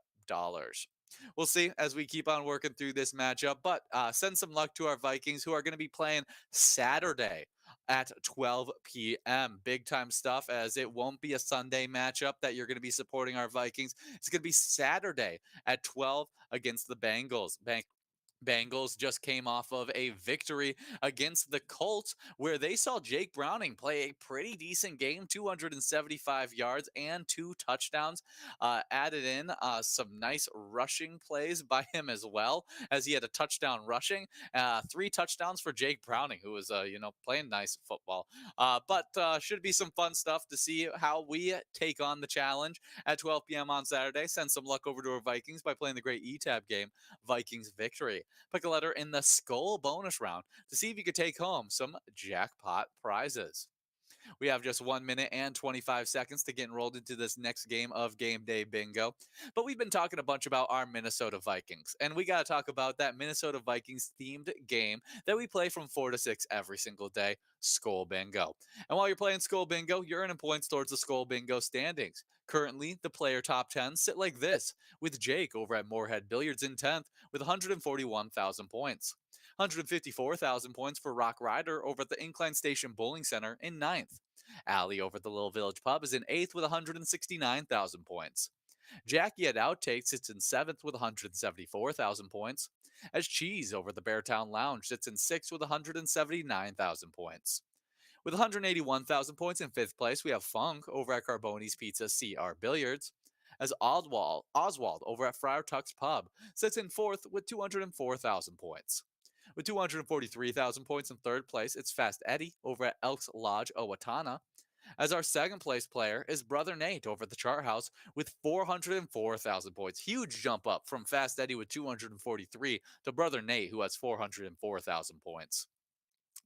We'll see as we keep on working through this matchup, but send some luck to our Vikings, who are going to be playing Saturday at 12 p.m. Big time stuff, as it won't be a Sunday matchup that you're going to be supporting our Vikings. It's going to be Saturday at 12 against the Bengals. Bengals just came off of a victory against the Colts, where they saw Jake Browning play a pretty decent game, 275 yards and 2 touchdowns. Added in some nice rushing plays by him as well, as he had a touchdown rushing, 3 touchdowns for Jake Browning, who was playing nice football. But should be some fun stuff to see how we take on the challenge at 12 p.m. on Saturday. Send some luck over to our Vikings by playing the great ETAB game, Vikings Victory. Pick a letter in the Skull bonus round to see if you could take home some jackpot prizes. We have just 1 minute and 25 seconds to get enrolled into this next game of Game Day Bingo. But we've been talking a bunch about our Minnesota Vikings, and we got to talk about that Minnesota Vikings themed game that we play from 4 to 6 every single day, Skull Bingo. And while you're playing Skull Bingo, you're earning points towards the Skull Bingo standings. Currently, the player top 10 sit like this, with Jake over at Moorhead Billiards in 10th with 141,000 points. 154,000 points for Rock Rider over at the Incline Station Bowling Center in ninth. Alley over at the Little Village Pub is in eighth with 169,000 points. Jackie at Outtakes sits in seventh with 174,000 points, as Cheese over at the Beartown Lounge sits in sixth with 179,000 points. With 181,000 points in fifth place, we have Funk over at Carboni's Pizza CR Billiards, as Oswald over at Friar Tuck's Pub sits in fourth with 204,000 points. With 243,000 points in third place, it's Fast Eddie over at Elks Lodge Owatonna, as our second place player is Brother Nate over at the Chart House with 404,000 points. Huge jump up from Fast Eddie with 243 to Brother Nate, who has 404,000 points.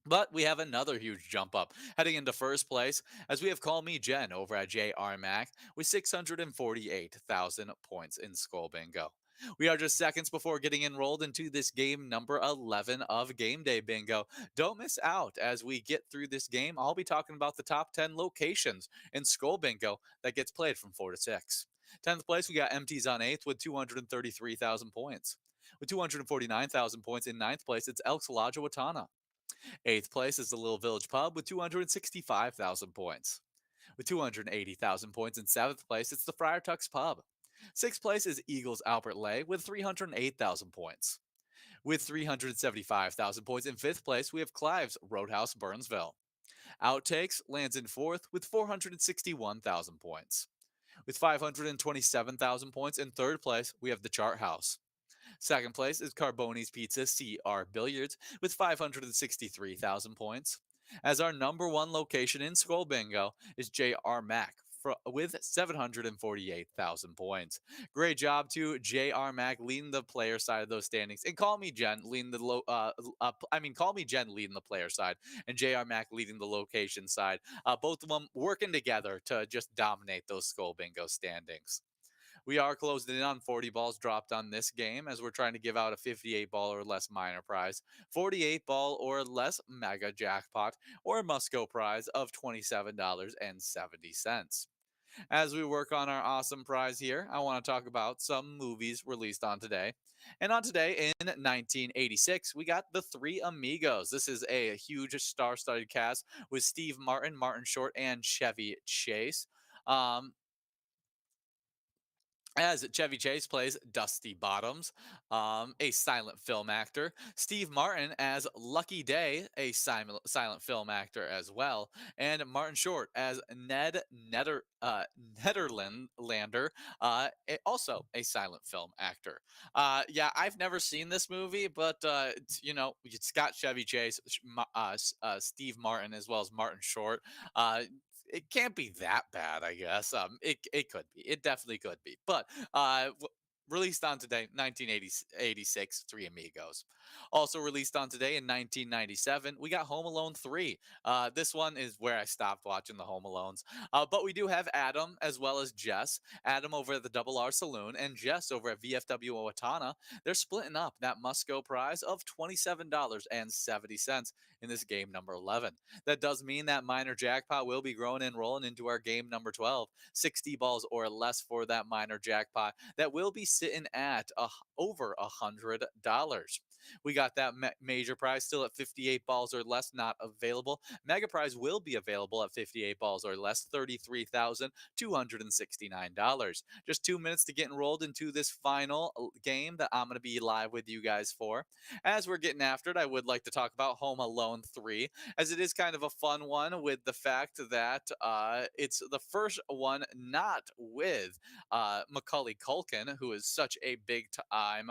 But we have another huge jump up heading into first place, as we have Call Me Jen over at JR Mac with 648,000 points in Skull Bingo. We are just seconds before getting enrolled into this game number 11 of Game Day Bingo. Don't miss out as we get through this game. I'll be talking about the top 10 locations in Skull Bingo that gets played from 4 to 6. 10th place, we got MT's on 8th with 233,000 points. With 249,000 points in ninth place, it's Elks Lodge Watana. Eighth place is the Little Village Pub with 265,000 points. With 280,000 points in seventh place, it's the Friar Tuck's Pub. Sixth place is Eagles Albert Lay with 308,000 points. With 375,000 points in fifth place, we have Clive's Roadhouse Burnsville. Outtakes lands in fourth with 461,000 points. With 527,000 points in third place, we have the Chart House. Second place is Carboni's Pizza CR Billiards with 563,000 points. As our number one location in Skull Bingo is JR Mac with 748,000 points. Great job to JR Mac leading the player side of those standings, and Call Me Jen leading the Call Me Jen leading the player side, and JR Mac leading the location side. Both of them working together to just dominate those Skull Bingo standings. We are closing in on 40 balls dropped on this game, as we're trying to give out a 58 ball or less minor prize, 48 ball or less mega jackpot, or a Musco prize of $27.70. As we work on our awesome prize here, I want to talk about some movies released on today. And on today in 1986, we got The Three Amigos. This is a huge star-studded cast with Steve Martin, Martin Short, and Chevy Chase. As Chevy Chase plays Dusty Bottoms, a silent film actor. Steve Martin as Lucky Day, a silent film actor as well. And Martin Short as Nederlander, also a silent film actor. Yeah, I've never seen this movie, but, it's got Chevy Chase, Steve Martin, as well as Martin Short. It can't be that bad, I guess. It could be. It definitely could be. But released on today, 1986, Three Amigos. Also released on today in 1997, we got Home Alone 3. This one is where I stopped watching the Home Alones. But we do have Adam as well as Jess. Adam over at the Double R Saloon and Jess over at VFW Owatonna. They're splitting up that Musco prize of $27.70 in this game number 11. That does mean that minor jackpot will be growing and rolling into our game number 12. 60 balls or less for that minor jackpot. That will be sitting at over $100. We got that major prize still at 58 balls or less, not available. Mega prize will be available at 58 balls or less, $33,269. Just 2 minutes to get enrolled into this final game that I'm going to be live with you guys for. As we're getting after it, I would like to talk about Home Alone 3, as it is kind of a fun one with the fact that it's the first one not with Macaulay Culkin, who is such a big time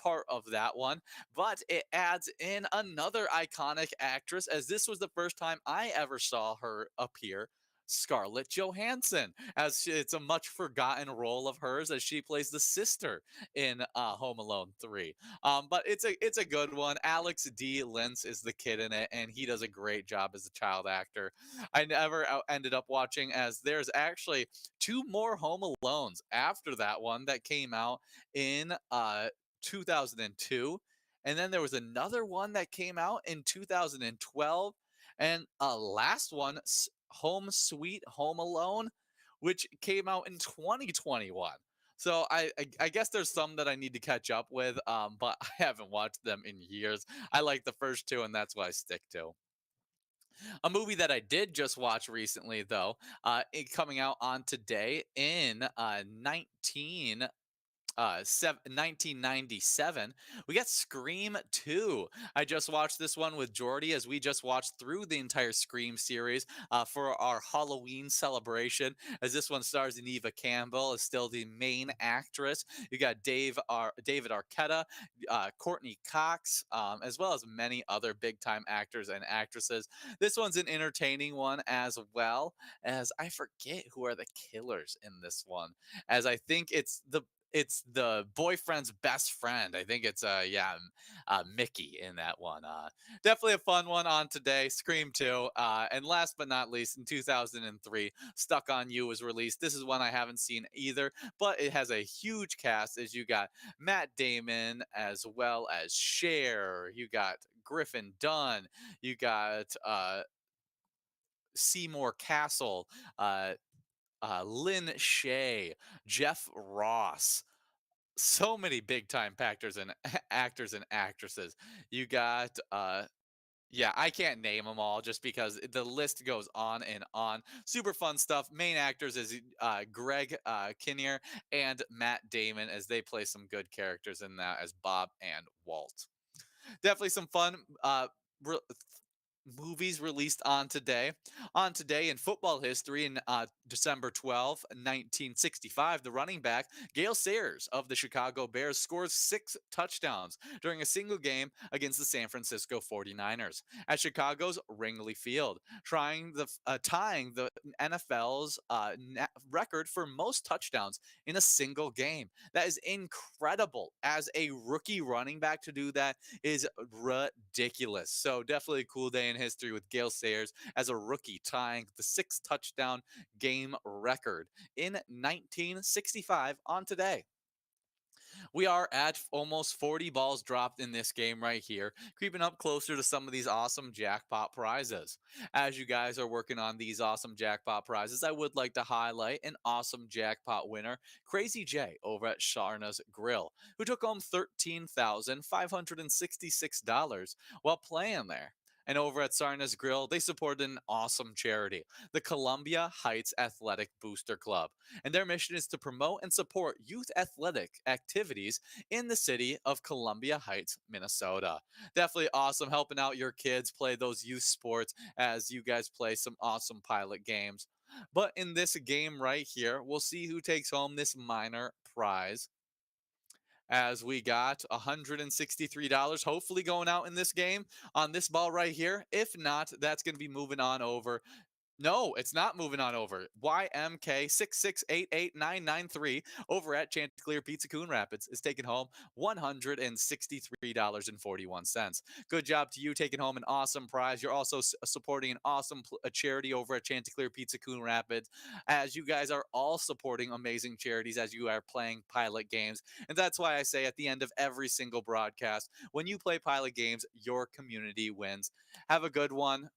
part of that one, but it adds in another iconic actress, as this was the first time I ever saw her appear. Scarlett Johansson, as it's a much forgotten role of hers, as she plays the sister in Home Alone 3. But it's a good one. Alex D. Lentz is the kid in it, and he does a great job as a child actor. I never ended up watching, as there's actually two more Home Alones after that one that came out in 2002. And then there was another one that came out in 2012. And last one, Home Sweet Home Alone, which came out in 2021. So I guess there's some that I need to catch up with, but I haven't watched them in years. I like the first two, and that's what I stick to. A movie that I did just watch recently, though, coming out on today in 1997, we got Scream 2. I just watched this one with Jordy as we just watched through the entire Scream series for our Halloween celebration. As this one stars in Eva Campbell as still the main actress. You got David Arquetta, Courtney Cox, as well as many other big time actors and actresses. This one's an entertaining one as well as I forget who are the killers in this one, as I think it's the boyfriend's best friend. I think it's Mickey in that one. Definitely a fun one on today. Scream 2. And last but not least, in 2003, Stuck on You was released. This is one I haven't seen either, but it has a huge cast. As you got Matt Damon as well as Cher. You got Griffin Dunn. You got Seymour Castle. Lynn Shay, Jeff Ross, so many big time actors and actors and actresses. You got yeah, I can't name them all just because the list goes on and on. Super fun stuff. Main actors is Greg Kinnear and Matt Damon as they play some good characters in that as Bob and Walt. Definitely some fun re- movies released on today. On today in football history, in December 12th, 1965, the running back Gale Sayers of the Chicago Bears scores 6 touchdowns during a single game against the San Francisco 49ers at Chicago's Wrigley Field, tying the NFL's record for most touchdowns in a single game. That is incredible. As a rookie running back to do that is ridiculous. So definitely a cool day in history with Gale Sayers as a rookie tying the 6 touchdown game record in 1965 on today. We are at almost 40 balls dropped in this game right here, creeping up closer to some of these awesome jackpot prizes. As you guys are working on these awesome jackpot prizes, I would like to highlight an awesome jackpot winner, Crazy J over at Sharna's Grill, who took home $13,566 while playing there. And over at Sarna's Grill, they supported an awesome charity, the Columbia Heights Athletic Booster Club, and their mission is to promote and support youth athletic activities in the city of Columbia Heights, Minnesota. Definitely awesome helping out your kids play those youth sports as you guys play some awesome pilot games. But in this game right here, we'll see who takes home this minor prize as we got $163 hopefully going out in this game on this ball right here. If not, that's going to be moving on over. No, it's not moving on over. YMK6688993 over at Chanticleer Pizza Coon Rapids is taking home $163.41. Good job to you taking home an awesome prize. You're also supporting an awesome charity over at Chanticleer Pizza Coon Rapids, as you guys are all supporting amazing charities as you are playing pilot games. And that's why I say at the end of every single broadcast, when you play pilot games, your community wins. Have a good one.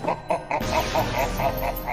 Ha ha ha ha ha!